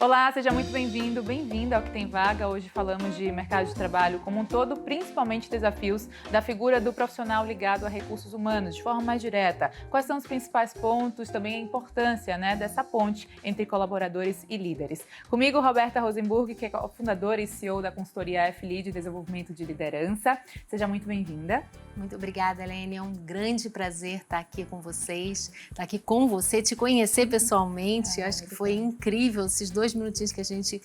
Olá, seja muito bem-vindo, bem-vinda ao Que Tem Vaga. Hoje falamos de mercado de trabalho como um todo, principalmente desafios da figura do profissional ligado a recursos humanos, de forma mais direta. Quais são os principais pontos, também a importância dessa ponte entre colaboradores e líderes. Comigo, Roberta Rosenburg, que é fundadora e CEO da consultoria F-Lead de Desenvolvimento de Liderança. Seja muito bem-vinda. Muito obrigada, Helene. É um grande prazer estar aqui com vocês, estar aqui com você, te conhecer pessoalmente. Eu acho que foi incrível esses 2 minutinhos que a gente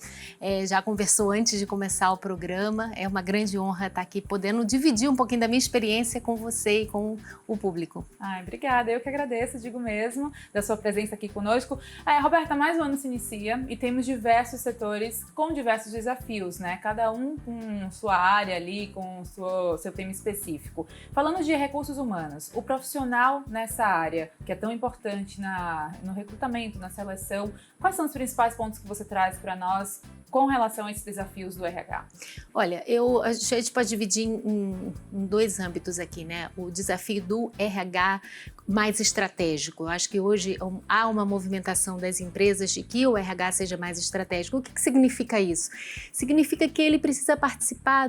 já conversou antes de começar o programa. É uma grande honra estar aqui podendo dividir um pouquinho da minha experiência com você e com o público. Obrigada, eu que agradeço, digo mesmo, da sua presença aqui conosco. Roberta, mais um ano se inicia e temos diversos setores com diversos desafios, né? Cada um com sua área ali, com seu tema específico. Falando de recursos humanos, o profissional nessa área, que é tão importante no recrutamento, na seleção, quais são os principais pontos que você traz para nós com relação a esses desafios do RH? Olha, a gente pode dividir em 2 âmbitos aqui, né? O desafio do RH mais estratégico. Eu acho que hoje há uma movimentação das empresas de que o RH seja mais estratégico. O que significa isso? Significa que ele precisa participar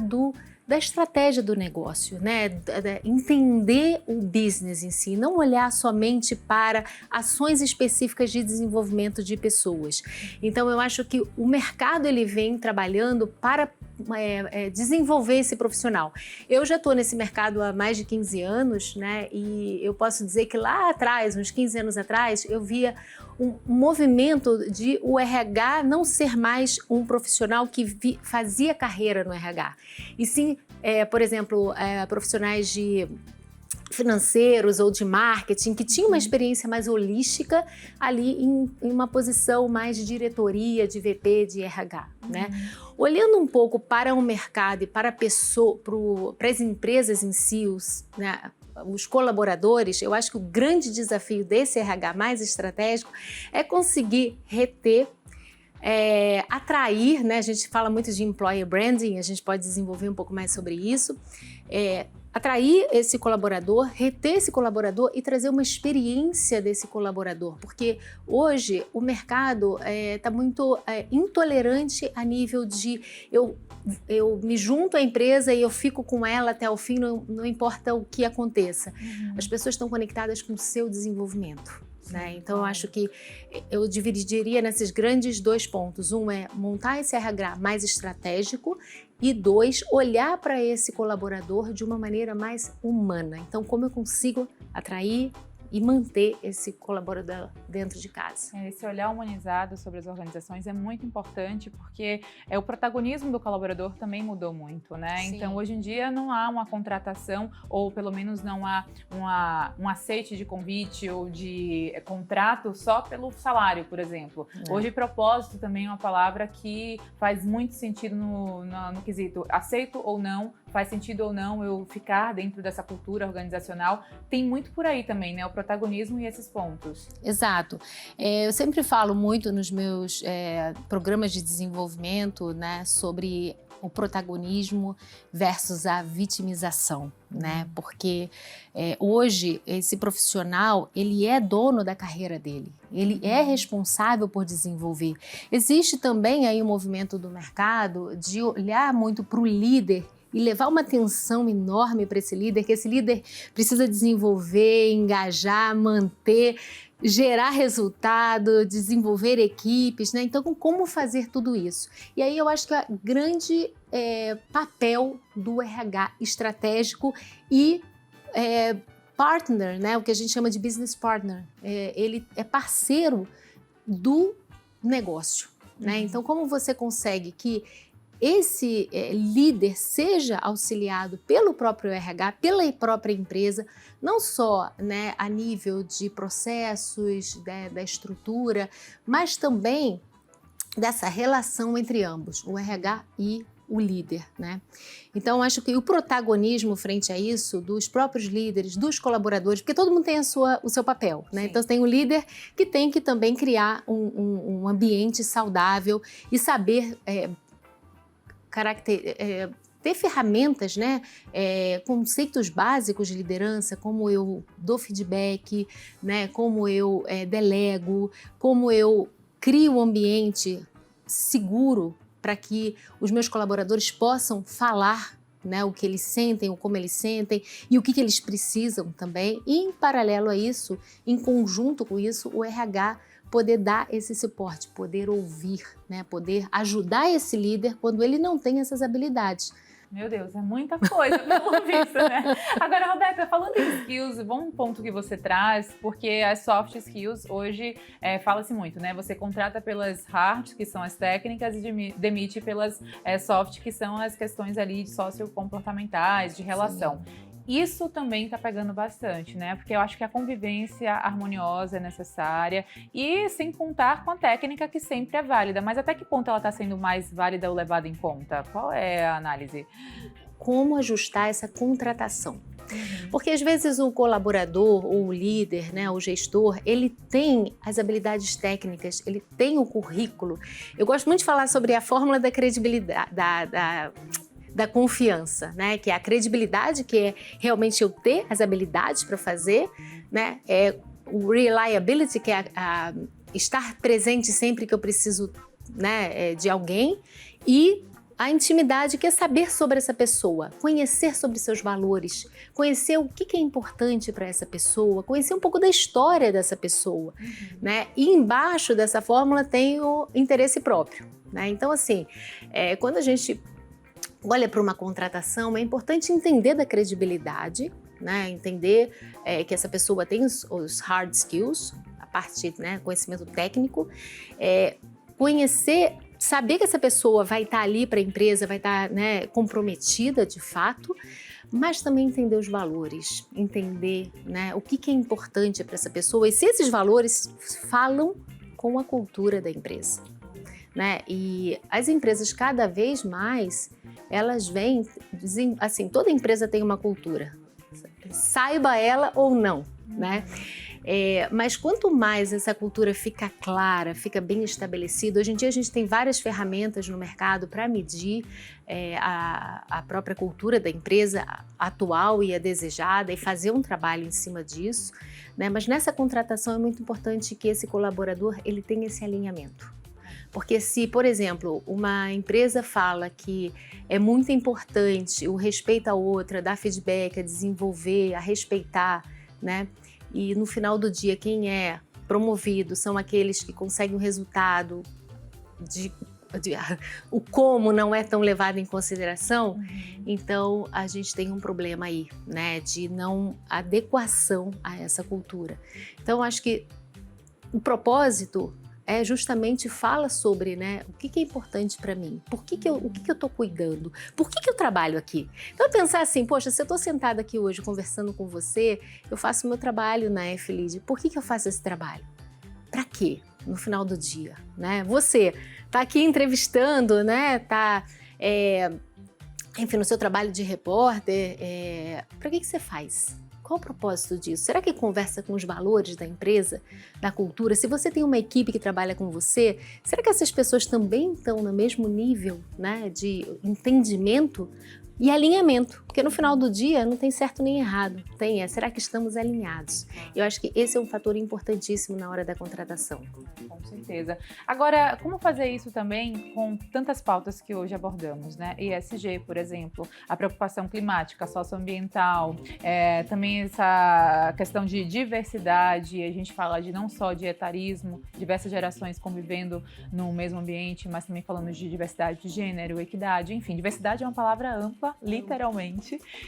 da estratégia do negócio, né? Entender o business em si, não olhar somente para ações específicas de desenvolvimento de pessoas. Então, eu acho que o mercado ele vem trabalhando para desenvolver esse profissional. Eu já estou nesse mercado há mais de 15 anos, né? E eu posso dizer que lá atrás, uns 15 anos atrás, eu via um movimento de o RH não ser mais um profissional que fazia carreira no RH. E sim, por exemplo, profissionais de financeiros ou de marketing, que tinham uma experiência mais holística ali em uma posição mais de diretoria, de VP, de RH, né? Olhando um pouco para o mercado e para as empresas em si, os colaboradores, eu acho que o grande desafio desse RH mais estratégico é conseguir reter, atrair, né? A gente fala muito de employer branding, a gente pode desenvolver um pouco mais sobre isso, atrair esse colaborador, reter esse colaborador e trazer uma experiência desse colaborador, porque hoje o mercado está muito intolerante a nível de eu me junto à empresa e eu fico com ela até o fim, não importa o que aconteça. As pessoas estão conectadas com o seu desenvolvimento. Né? Então, eu acho que eu dividiria nesses grandes 2 pontos. Um é montar esse RH mais estratégico e 2, olhar para esse colaborador de uma maneira mais humana. Então, como eu consigo atrair e manter esse colaborador dentro de casa. Esse olhar humanizado sobre as organizações é muito importante porque o protagonismo do colaborador também mudou muito, né? Sim. Então, hoje em dia não há uma contratação ou pelo menos não há um aceite de convite ou de contrato só pelo salário, por exemplo. Hoje, propósito também é uma palavra que faz muito sentido no quesito aceito ou não, faz sentido ou não eu ficar dentro dessa cultura organizacional. Tem muito por aí também, né? O protagonismo e esses pontos. Exato. Eu sempre falo muito nos meus programas de desenvolvimento, né, sobre o protagonismo versus a vitimização, né? Porque hoje esse profissional, ele é dono da carreira dele, ele é responsável por desenvolver. Existe também aí um movimento do mercado de olhar muito para o líder e levar uma atenção enorme para esse líder, que esse líder precisa desenvolver, engajar, manter, gerar resultado, desenvolver equipes, né? Então, como fazer tudo isso? E aí eu acho que o grande papel do RH estratégico e partner, né? O que a gente chama de business partner, ele é parceiro do negócio, né? Então, como você consegue que esse líder seja auxiliado pelo próprio RH, pela própria empresa, não só, né, a nível de processos, da estrutura, mas também dessa relação entre ambos, o RH e o líder, né? Então, acho que o protagonismo frente a isso, dos próprios líderes, dos colaboradores, porque todo mundo tem o seu papel, né? Sim. Então, tem o líder que tem que também criar um ambiente saudável e saber ter ferramentas, né, conceitos básicos de liderança, como eu dou feedback, né, como eu delego, como eu crio um ambiente seguro para que os meus colaboradores possam falar, né, o que eles sentem, ou como eles sentem e o que eles precisam também. E em paralelo a isso, em conjunto com isso, o RH poder dar esse suporte, poder ouvir, né, poder ajudar esse líder quando ele não tem essas habilidades. Meu Deus, é muita coisa, pelo visto, né? Agora, Roberta, falando em skills, bom ponto que você traz, porque as soft skills hoje fala-se muito, né? Você contrata pelas hard, que são as técnicas, e demite pelas soft, que são as questões ali de sociocomportamentais, de relação. Sim. Isso também está pegando bastante, né? Porque eu acho que a convivência harmoniosa é necessária e sem contar com a técnica que sempre é válida. Mas até que ponto ela está sendo mais válida ou levada em conta? Qual é a análise? Como ajustar essa contratação? Porque às vezes o colaborador ou o líder, né, o gestor, ele tem as habilidades técnicas, ele tem o currículo. Eu gosto muito de falar sobre a fórmula da credibilidade, da confiança, né? Que é a credibilidade, que é realmente eu ter as habilidades para fazer, né? É o reliability, que é estar presente sempre que eu preciso, né, de alguém, e a intimidade, que é saber sobre essa pessoa, conhecer sobre seus valores, conhecer o que é importante para essa pessoa, conhecer um pouco da história dessa pessoa, né? E embaixo dessa fórmula tem o interesse próprio, né? Então, assim, quando a gente olha para uma contratação, é importante entender da credibilidade, né? Entender que essa pessoa tem os hard skills, a parte, né, conhecimento técnico, conhecer, saber que essa pessoa vai estar ali para a empresa, vai estar, né, comprometida de fato, mas também entender os valores, entender, né, o que é importante para essa pessoa e se esses valores falam com a cultura da empresa, né? E as empresas cada vez mais elas vêm, assim, toda empresa tem uma cultura, saiba ela ou não, né? Mas quanto mais essa cultura fica clara, fica bem estabelecida, hoje em dia a gente tem várias ferramentas no mercado para medir a própria cultura da empresa atual e a desejada e fazer um trabalho em cima disso, né? Mas nessa contratação é muito importante que esse colaborador ele tenha esse alinhamento. Porque se, por exemplo, uma empresa fala que é muito importante o respeito à outra, dar feedback, a desenvolver, a respeitar, né? E no final do dia, quem é promovido são aqueles que conseguem o resultado, o como não é tão levado em consideração, então a gente tem um problema aí, né? De não adequação a essa cultura. Então, acho que o propósito justamente fala sobre, né, o que é importante para mim, o que eu estou cuidando, por que eu trabalho aqui. Então, pensar assim, poxa, se eu estou sentada aqui hoje conversando com você, eu faço meu trabalho na F-Lead, por que eu faço esse trabalho? Para quê? No final do dia, né? Você está aqui entrevistando, né, enfim, no seu trabalho de repórter, para que você faz? Qual o propósito disso? Será que conversa com os valores da empresa, da cultura? Se você tem uma equipe que trabalha com você, será que essas pessoas também estão no mesmo nível, né, de entendimento e alinhamento? Porque no final do dia não tem certo nem errado, será que estamos alinhados? Eu acho que esse é um fator importantíssimo na hora da contratação. Com certeza. Agora, como fazer isso também com tantas pautas que hoje abordamos, né? ESG, por exemplo, a preocupação climática, socioambiental, também essa questão de diversidade, a gente fala de não só de etarismo, diversas gerações convivendo no mesmo ambiente, mas também falando de diversidade de gênero, equidade, enfim, diversidade é uma palavra ampla, literalmente.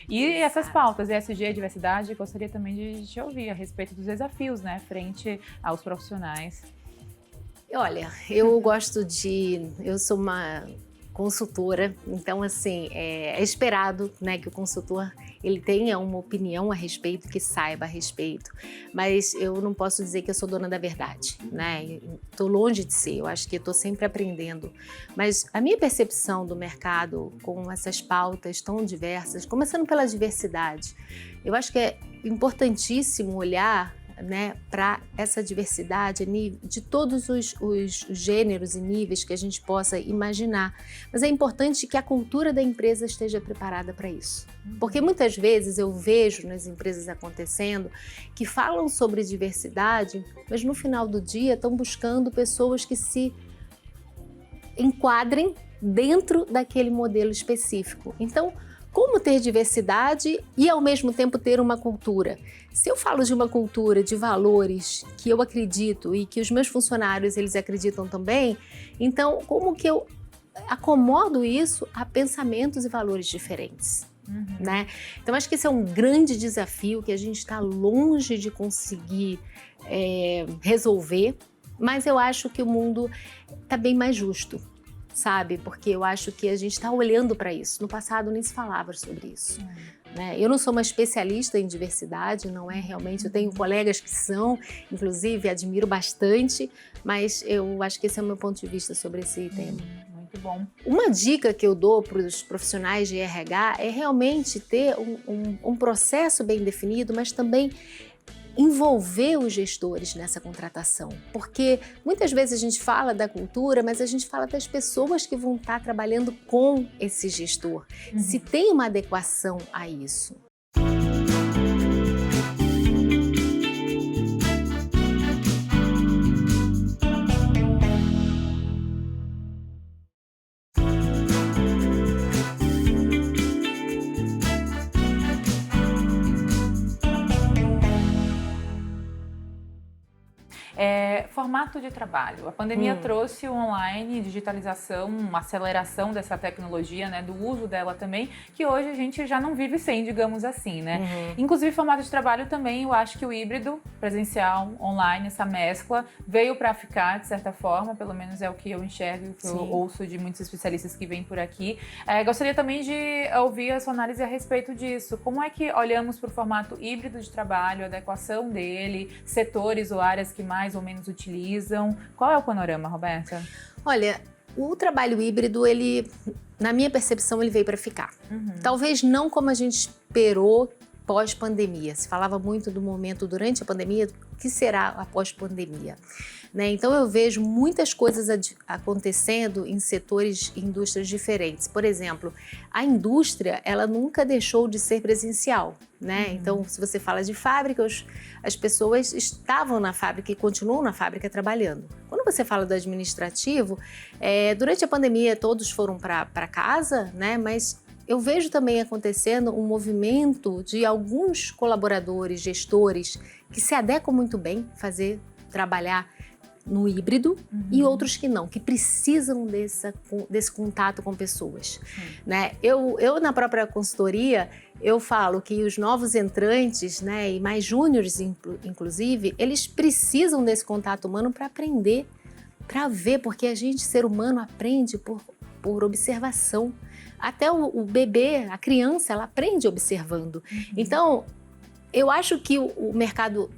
E essas pautas, ESG, diversidade, gostaria também de te ouvir a respeito dos desafios, né, frente aos profissionais. Olha, eu sou uma consultora, então assim, é esperado, né, que o consultor ele tenha uma opinião a respeito, que saiba a respeito, mas eu não posso dizer que eu sou dona da verdade, né? Estou longe de ser, eu acho que estou sempre aprendendo, mas a minha percepção do mercado com essas pautas tão diversas, começando pela diversidade, eu acho que é importantíssimo olhar, né, para essa diversidade de todos os gêneros e níveis que a gente possa imaginar. Mas é importante que a cultura da empresa esteja preparada para isso. Porque muitas vezes eu vejo nas empresas acontecendo que falam sobre diversidade, mas no final do dia estão buscando pessoas que se enquadrem dentro daquele modelo específico. Então, como ter diversidade e ao mesmo tempo ter uma cultura? Se eu falo de uma cultura de valores que eu acredito e que os meus funcionários eles acreditam também, então como que eu acomodo isso a pensamentos e valores diferentes? Né? Então acho que esse é um grande desafio que a gente está longe de conseguir resolver, mas eu acho que o mundo está bem mais justo. Sabe? Porque eu acho que a gente está olhando para isso. No passado nem se falava sobre isso. Né? Eu não sou uma especialista em diversidade, não é realmente. Eu tenho colegas que são, inclusive admiro bastante, mas eu acho que esse é o meu ponto de vista sobre esse tema. Muito bom. Uma dica que eu dou para os profissionais de RH é realmente ter um processo bem definido, mas também envolver os gestores nessa contratação, porque muitas vezes a gente fala da cultura, mas a gente fala das pessoas que vão estar trabalhando com esse gestor, se tem uma adequação a isso. Formato de trabalho. A pandemia trouxe o online, digitalização, uma aceleração dessa tecnologia, né, do uso dela também, que hoje a gente já não vive sem, digamos assim, né? Inclusive, formato de trabalho também, eu acho que o híbrido, presencial, online, essa mescla, veio para ficar, de certa forma, pelo menos é o que eu enxergo, que eu ouço de muitos especialistas que vêm por aqui. Gostaria também de ouvir a sua análise a respeito disso. Como é que olhamos para o formato híbrido de trabalho, a adequação dele, setores ou áreas que mais ou menos utilizam? Qual é o panorama, Roberta? Olha, o trabalho híbrido, ele, na minha percepção, ele veio para ficar. Talvez não como a gente esperou pós-pandemia. Se falava muito do momento durante a pandemia, o que será a pós-pandemia? Né? Então eu vejo muitas coisas acontecendo em setores e indústrias diferentes. Por exemplo, a indústria, ela nunca deixou de ser presencial. Né? Então, se você fala de fábricas, as pessoas estavam na fábrica e continuam na fábrica trabalhando. Quando você fala do administrativo, durante a pandemia todos foram para casa, né? Mas eu vejo também acontecendo um movimento de alguns colaboradores, gestores, que se adequam muito bem trabalhar no híbrido e outros que não, que precisam desse contato com pessoas. Né? Eu, na própria consultoria, eu falo que os novos entrantes, né, e mais júniores, inclusive, eles precisam desse contato humano para aprender, para ver, porque a gente, ser humano, aprende por observação. Até o bebê, a criança, ela aprende observando. Então, eu acho que o mercado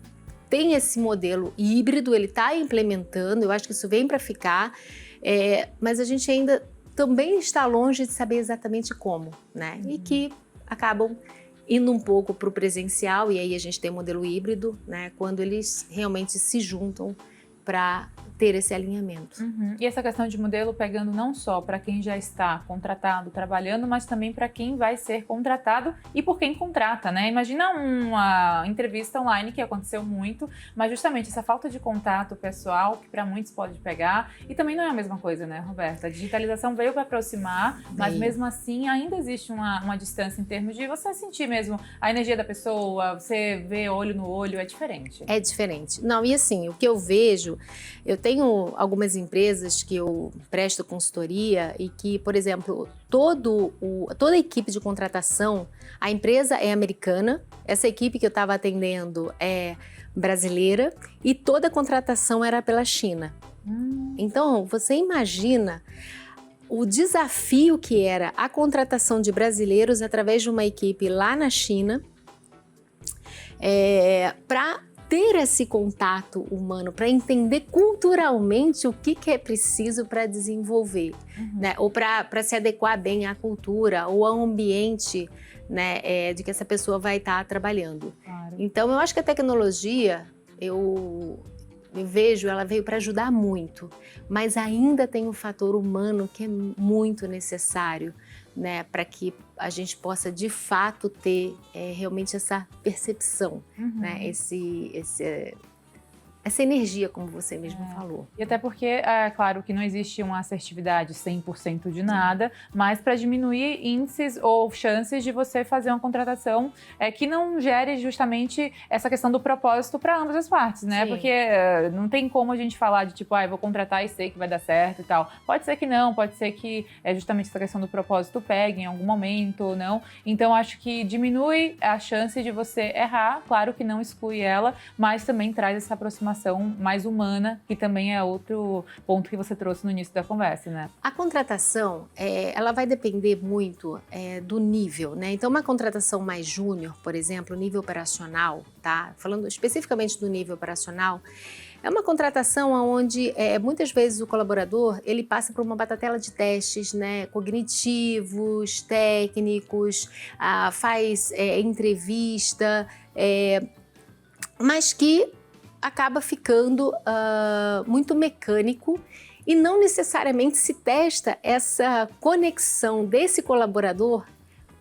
tem esse modelo híbrido, ele está implementando, eu acho que isso vem para ficar, mas a gente ainda também está longe de saber exatamente como, né? E que acabam indo um pouco para o presencial, e aí a gente tem o modelo híbrido, né? Quando eles realmente se juntam para ter esse alinhamento. E essa questão de modelo pegando não só para quem já está contratado, trabalhando, mas também para quem vai ser contratado e por quem contrata, né? Imagina uma entrevista online que aconteceu muito, mas justamente essa falta de contato pessoal que para muitos pode pegar, e também não é a mesma coisa, né, Roberta? A digitalização veio para aproximar, mas mesmo assim ainda existe uma distância em termos de você sentir mesmo a energia da pessoa, você ver olho no olho, é diferente. É diferente. Não, e assim, o que eu vejo, eu tenho algumas empresas que eu presto consultoria e que, por exemplo, toda a equipe de contratação, a empresa é americana, essa equipe que eu estava atendendo é brasileira e toda a contratação era pela China. Então, você imagina o desafio que era a contratação de brasileiros através de uma equipe lá na China para ter esse contato humano, para entender culturalmente o que é preciso para desenvolver, né? Ou para se adequar bem à cultura ou ao ambiente, né, de que essa pessoa vai estar trabalhando. Claro. Então, eu acho que a tecnologia, eu vejo, ela veio para ajudar muito, mas ainda tem um fator humano que é muito necessário, né, para que a gente possa de fato ter realmente essa percepção, né, essa energia, como você mesmo falou. E até porque, é claro que não existe uma assertividade 100% de nada, mas para diminuir índices ou chances de você fazer uma contratação que não gere justamente essa questão do propósito para ambas as partes, né? Sim. Porque não tem como a gente falar de tipo, vou contratar e sei que vai dar certo e tal. Pode ser que não, pode ser que justamente essa questão do propósito pegue em algum momento ou não. Então, acho que diminui a chance de você errar, claro que não exclui ela, mas também traz essa aproximação mais humana, que também é outro ponto que você trouxe no início da conversa, né? A contratação, ela vai depender muito do nível, né? Então, uma contratação mais júnior, por exemplo, nível operacional, tá? Falando especificamente do nível operacional, é uma contratação onde muitas vezes o colaborador ele passa por uma batatela de testes, né, cognitivos, técnicos, faz entrevista, mas que acaba ficando muito mecânico e não necessariamente se testa essa conexão desse colaborador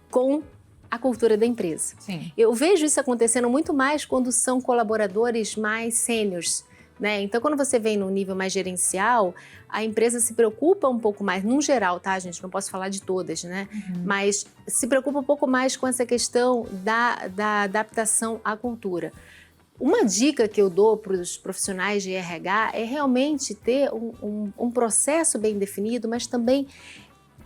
com a cultura da empresa. Sim. Eu vejo isso acontecendo muito mais quando são colaboradores mais sêniores, né? Então, quando você vem no nível mais gerencial, a empresa se preocupa um pouco mais, num geral, tá, gente? Não posso falar de todas, né? Mas se preocupa um pouco mais com essa questão da adaptação à cultura. Uma dica que eu dou para os profissionais de RH é realmente ter um processo bem definido, mas também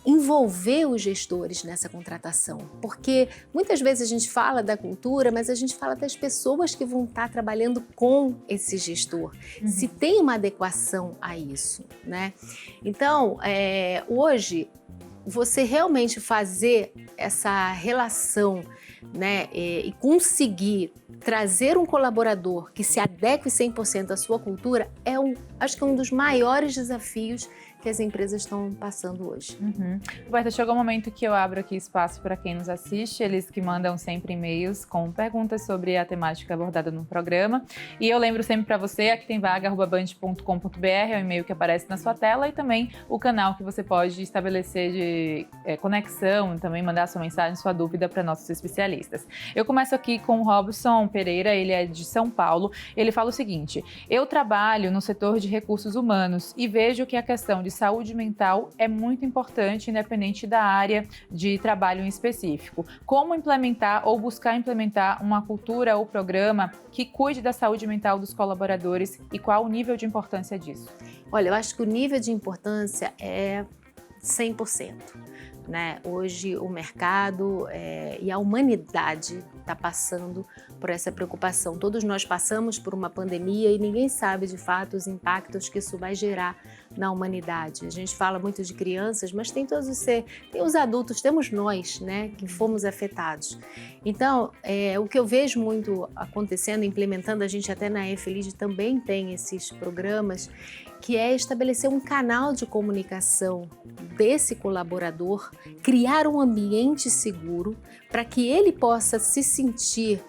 envolver os gestores nessa contratação. Porque muitas vezes a gente fala da cultura, mas a gente fala das pessoas que vão estar trabalhando com esse gestor. Se tem uma adequação a isso, né? Então, hoje, você realmente fazer essa relação, né, e conseguir trazer um colaborador que se adeque 100% à sua cultura acho que é um dos maiores desafios que as empresas estão passando hoje. Roberta, chegou o momento que eu abro aqui espaço para quem nos assiste, eles que mandam sempre e-mails com perguntas sobre a temática abordada no programa. E eu lembro sempre para você, aqui tem vaga@band.com.br, é o e-mail que aparece na sua tela e também o canal que você pode estabelecer de conexão, também mandar sua mensagem, sua dúvida para nossos especialistas. Eu começo aqui com o Robson Pereira, ele é de São Paulo. Ele fala o seguinte: eu trabalho no setor de recursos humanos e vejo que a questão de saúde mental é muito importante, independente da área de trabalho em específico. Como implementar ou buscar implementar uma cultura ou programa que cuide da saúde mental dos colaboradores e qual o nível de importância disso? Olha, eu acho que o nível de importância é 100%. Né? Hoje o mercado e a humanidade está passando por essa preocupação. Todos nós passamos por uma pandemia e ninguém sabe de fato os impactos que isso vai gerar na humanidade. A gente fala muito de crianças, mas tem tem os adultos, temos nós, né, que fomos afetados. Então, o que eu vejo muito acontecendo, implementando, a gente até na EFLID também tem esses programas, que é estabelecer um canal de comunicação desse colaborador, criar um ambiente seguro para que ele possa se sentir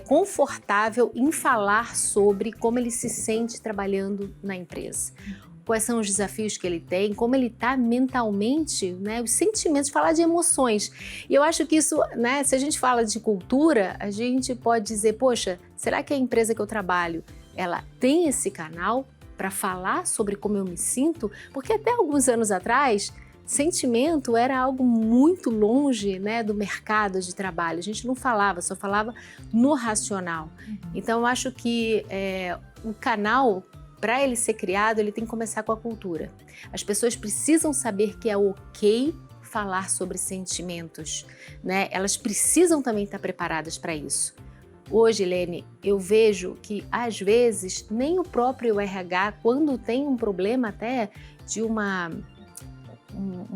confortável em falar sobre como ele se sente trabalhando na empresa. Quais são os desafios que ele tem, como ele está mentalmente, né, os sentimentos, falar de emoções. E eu acho que isso, né, se a gente fala de cultura, a gente pode dizer, poxa, será que a empresa que eu trabalho, ela tem esse canal para falar sobre como eu me sinto? Porque até alguns anos atrás, sentimento era algo muito longe, né, do mercado de trabalho. A gente não falava, só falava no racional. Então, eu acho que o canal, para ele ser criado, ele tem que começar com a cultura. As pessoas precisam saber que é ok falar sobre sentimentos, né? Elas precisam também estar preparadas para isso. Hoje, Helene, eu vejo que, às vezes, nem o próprio RH, quando tem um problema até de um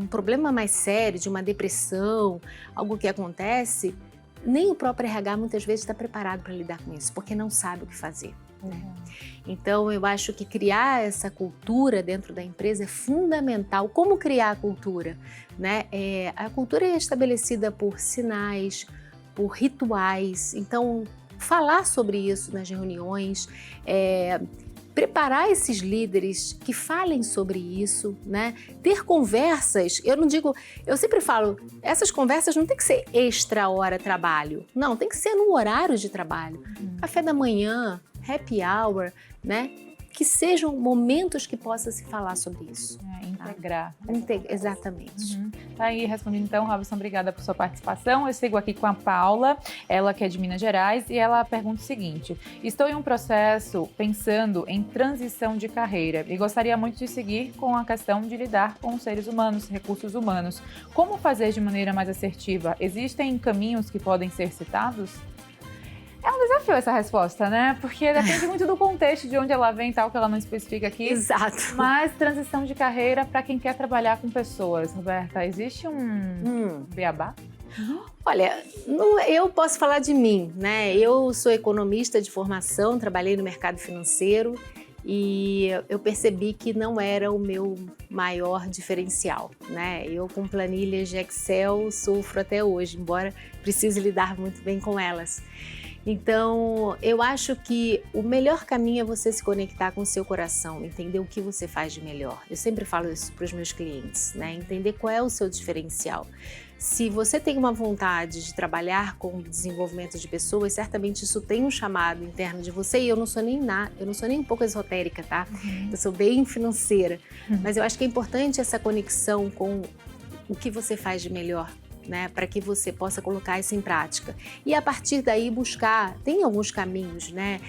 problema mais sério, de uma depressão, algo que acontece, nem o próprio RH muitas vezes está preparado para lidar com isso, porque não sabe o que fazer. Então, eu acho que criar essa cultura dentro da empresa é fundamental. Como criar a cultura? Né? A cultura é estabelecida por sinais, por rituais. Então, falar sobre isso nas reuniões, preparar esses líderes que falem sobre isso, né? Ter conversas, eu sempre falo, essas conversas não tem que ser extra hora trabalho, não, tem que ser no horário de trabalho. Café da manhã, happy hour, né? Que sejam momentos que possa se falar sobre isso. Integrar. Exatamente. Tá aí, respondendo então, Robson, obrigada por sua participação. Eu sigo aqui com a Paula, ela que é de Minas Gerais, e ela pergunta o seguinte: estou em um processo pensando em transição de carreira e gostaria muito de seguir com a questão de lidar com os seres humanos, recursos humanos. Como fazer de maneira mais assertiva? Existem caminhos que podem ser citados? É um desafio essa resposta, né? Porque depende muito do contexto, de onde ela vem e tal, que ela não especifica aqui. Exato. Mas transição de carreira para quem quer trabalhar com pessoas. Roberta, existe um beabá? Olha, eu posso falar de mim, né? Eu sou economista de formação, trabalhei no mercado financeiro e eu percebi que não era o meu maior diferencial, né? Eu com planilhas de Excel sofro até hoje, embora precise lidar muito bem com elas. Então, eu acho que o melhor caminho é você se conectar com o seu coração, entender o que você faz de melhor. Eu sempre falo isso para os meus clientes, né? Entender qual é o seu diferencial. Se você tem uma vontade de trabalhar com o desenvolvimento de pessoas, certamente isso tem um chamado interno de você, e eu não sou nem um pouco esotérica, tá? Eu sou bem financeira, mas eu acho que é importante essa conexão com o que você faz de melhor, né, para que você possa colocar isso em prática. E a partir daí buscar, tem alguns caminhos, né?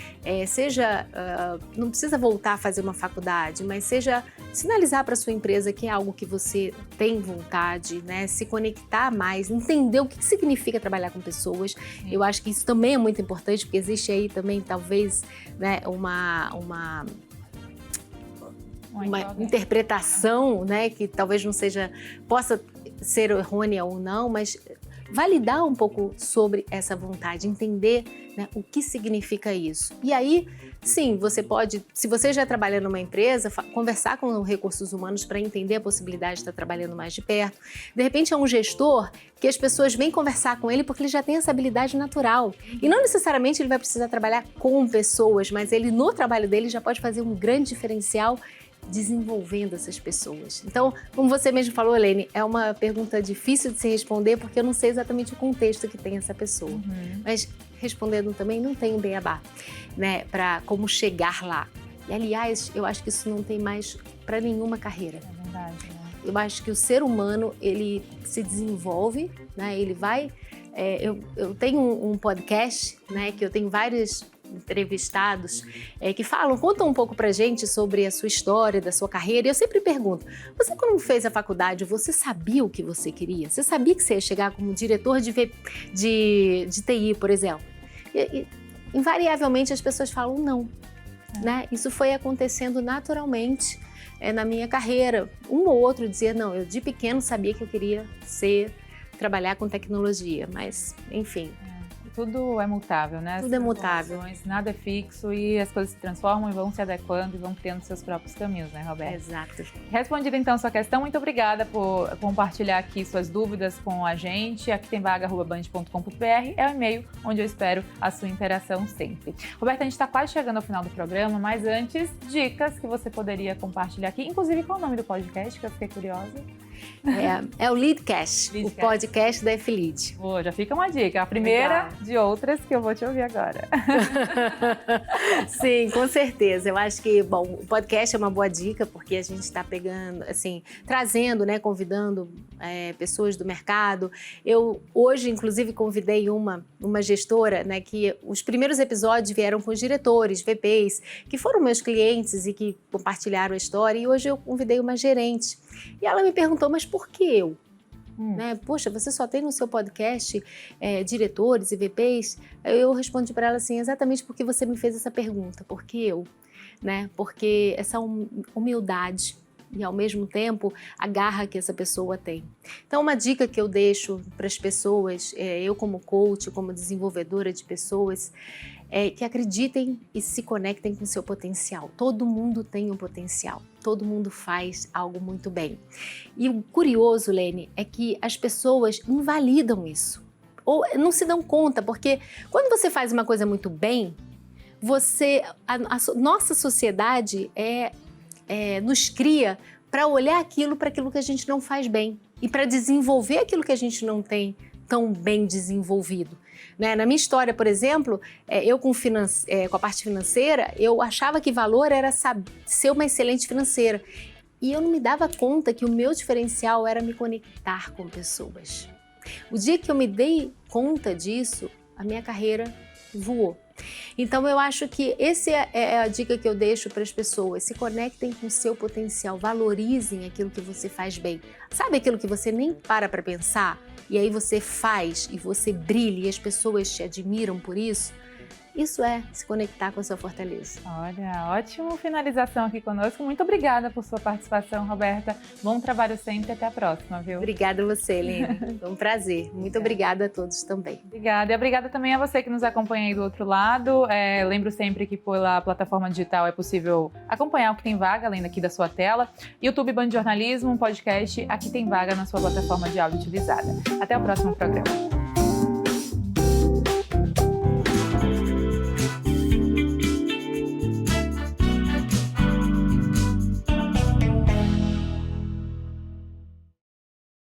Não precisa voltar a fazer uma faculdade, mas seja sinalizar para sua empresa que é algo que você tem vontade, né? Se conectar mais, entender o que significa trabalhar com pessoas. Sim. Eu acho que isso também é muito importante, porque existe aí também, talvez, né, uma interpretação, né, que talvez não seja, possa ser errônea ou não, mas validar um pouco sobre essa vontade, entender, né, o que significa isso. E aí, sim, você pode, se você já trabalha numa empresa, conversar com recursos humanos para entender a possibilidade de estar trabalhando mais de perto. De repente é um gestor que as pessoas vêm conversar com ele porque ele já tem essa habilidade natural. E não necessariamente ele vai precisar trabalhar com pessoas, mas ele no trabalho dele já pode fazer um grande diferencial desenvolvendo essas pessoas. Então, como você mesmo falou, Helene, é uma pergunta difícil de se responder porque eu não sei exatamente o contexto que tem essa pessoa. Mas, respondendo também, não tem um beabá, né, para como chegar lá. E, aliás, eu acho que isso não tem mais para nenhuma carreira. É verdade, né? Eu acho que o ser humano, ele se desenvolve, né, ele vai... eu tenho um podcast, né, que eu tenho vários entrevistados que contam um pouco pra gente sobre a sua história, da sua carreira. E eu sempre pergunto, você quando fez a faculdade, você sabia o que você queria? Você sabia que você ia chegar como diretor de TI, por exemplo? E invariavelmente as pessoas falam não, né? Isso foi acontecendo naturalmente na minha carreira. Um ou outro dizia, não, eu de pequeno sabia que eu queria trabalhar com tecnologia, mas enfim... Tudo é mutável, né? Tudo é mutável. Nada é fixo e as coisas se transformam e vão se adequando e vão criando seus próprios caminhos, né, Roberta? Exato. Respondida então a sua questão, muito obrigada por compartilhar aqui suas dúvidas com a gente. Aqui tem vaga@band.com.br, é o e-mail onde eu espero a sua interação sempre. Roberta, a gente está quase chegando ao final do programa, mas antes, dicas que você poderia compartilhar aqui, inclusive qual é o nome do podcast, que eu fiquei curiosa. É o Leadcast, o podcast da F-Lead. Já fica uma dica, a primeira Legal. De outras que eu vou te ouvir agora. Sim, com certeza. Eu acho que, bom, o podcast é uma boa dica porque a gente está pegando, assim, trazendo, né, convidando pessoas do mercado. Eu hoje, inclusive, convidei uma gestora, né, que os primeiros episódios vieram com os diretores, VPs, que foram meus clientes e que compartilharam a história, e hoje eu convidei uma gerente. E ela me perguntou, mas por que eu? Né? Poxa, você só tem no seu podcast diretores e VPs? Eu respondi para ela assim, exatamente porque você me fez essa pergunta, por que eu? Né? Porque essa humildade e ao mesmo tempo a garra que essa pessoa tem. Então uma dica que eu deixo para as pessoas, eu como coach, como desenvolvedora de pessoas, é que acreditem e se conectem com o seu potencial. Todo mundo tem um potencial, todo mundo faz algo muito bem. E o curioso, Lene, é que as pessoas invalidam isso, ou não se dão conta, porque quando você faz uma coisa muito bem, nossa sociedade nos cria para olhar para aquilo que a gente não faz bem e para desenvolver aquilo que a gente não tem tão bem desenvolvido. Né? Na minha história, por exemplo, eu com a parte financeira, eu achava que valor era ser uma excelente financeira. E eu não me dava conta que o meu diferencial era me conectar com pessoas. O dia que eu me dei conta disso, a minha carreira voou. Então eu acho que essa é a dica que eu deixo para as pessoas: se conectem com o seu potencial, valorizem aquilo que você faz bem. Sabe aquilo que você nem para pensar? E aí você faz e você brilha e as pessoas te admiram por isso? Isso é se conectar com a sua fortaleza. Olha, ótima finalização aqui conosco. Muito obrigada por sua participação, Roberta. Bom trabalho sempre e até a próxima, viu? Obrigada a você, Helene. Foi um prazer. Muito obrigada a todos também. Obrigada. E obrigada também a você que nos acompanha aí do outro lado. Lembro sempre que pela plataforma digital é possível acompanhar o Que Tem Vaga, além daqui da sua tela. YouTube Band Jornalismo, um podcast Aqui Tem Vaga na sua plataforma de áudio utilizada. Até o próximo programa.